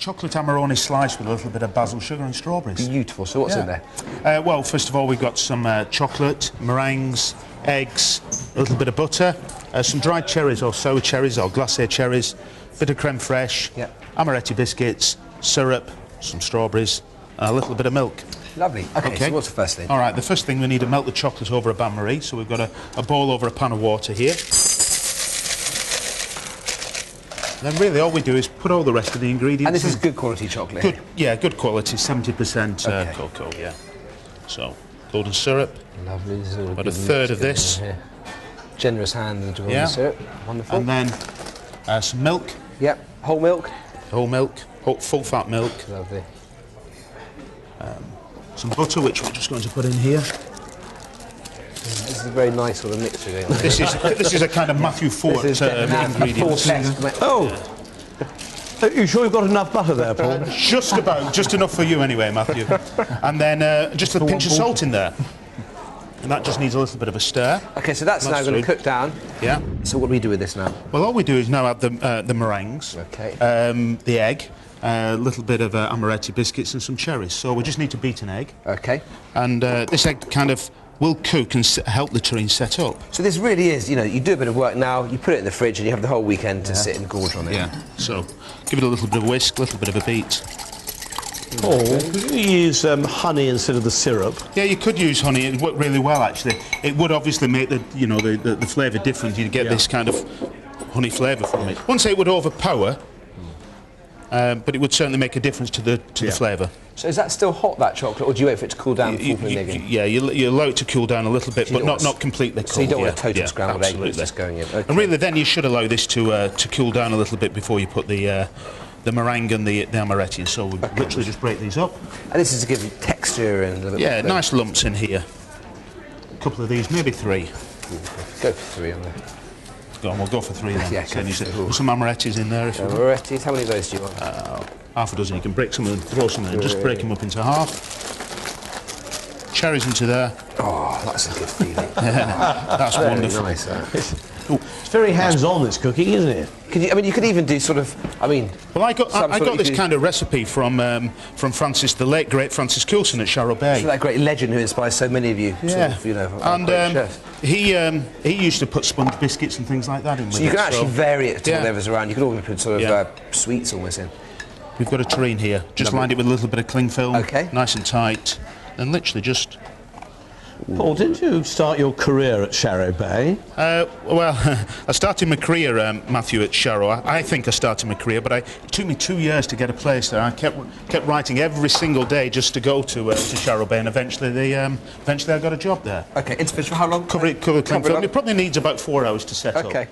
chocolate Amarone sliced with a little bit of basil sugar and strawberries. Beautiful. So what's in there? Well, first of all, we've got some chocolate, meringues, eggs, a little bit of butter, some dried cherries or sour cherries or glacé cherries, bit of creme fraiche, amaretti biscuits, syrup, some strawberries, and a little bit of milk. Lovely. Okay, so what's the first thing? All right, the first thing we need to melt the chocolate over a bain-marie. So we've got a bowl over a pan of water here. Then really all we do is put all the rest of the ingredients And this in. is good quality chocolate Good, here? yeah, good quality, 70% cocoa, yeah. So, golden syrup. Lovely. This is About a third of this. Generous hand into golden syrup. Wonderful. And then some milk. Yep. Whole milk? Whole milk, full fat milk. Lovely. Some butter, which we're just going to put in here. This is a very nice sort of mixture going on. This is a kind of Matthew Fort ingredient. Oh! Are you sure you've got enough butter there, Paul? Just about, just enough for you anyway, Matthew. And then just a pinch of salt in there. And that just needs a little bit of a stir. Okay, so that's now going to cook down. Yeah. So what do we do with this now? Well, all we do is now add the meringues, the egg, a little bit of amaretti biscuits and some cherries. So we just need to beat an egg. Okay. And this egg kind of will cook and help the terrine set up. So this really is, you know, you do a bit of work now, you put it in the fridge and you have the whole weekend to sit and gorge on it. Yeah. So give it a little bit of whisk, a little bit of a beat. Paul, could you use honey instead of the syrup? Yeah, you could use honey. It would work really well, actually. It would obviously make the flavour different. You'd get this kind of honey flavour from it. Wouldn't say it would overpower, but it would certainly make a difference to the flavour. So is that still hot, that chocolate, or do you wait for it to cool down before putting the egg in? Yeah, you allow it to cool down a little bit, but not completely cold. So you don't want a total scrambled egg when it's just going in. Okay. And really, then you should allow this to cool down a little bit before you put the meringue and the amaretti in. So we literally just break these up. And this is to give texture and a little bit of nice lumps in here. A couple of these, maybe 3. Go for 3 on there. Go on, we'll go for 3 then. Yeah, put some amarettis in there if you want. Amarettis, how many of those do you want? Half a dozen. You can break some and throw some in. Just break them up into half. Cherries into there. Oh, that's a good feeling. That's wonderful. Nice, It's very hands-on, this cooking, isn't it? You could even do sort of, Well, I got this kind of recipe from the late great Francis Coulson at Sharrow Bay. So that great legend who inspires so many of you. Yeah. Sort of, you know, and he used to put sponge biscuits and things like that in with it. So you can actually vary it to whatever's around. You could also put sort of sweets almost in. We've got a terrine here. Just lined it with a little bit of cling film. Okay. Nice and tight. And literally just... Paul, didn't you start your career at Sharrow Bay? Well, I started my career, Matthew, at Sharrow. I think I started my career, but it took me 2 years to get a place there. I kept writing every single day just to go to Sharrow Bay, and eventually I got a job there. Okay, it's for how long? Cover cling film. It probably needs about 4 hours to set up. Okay.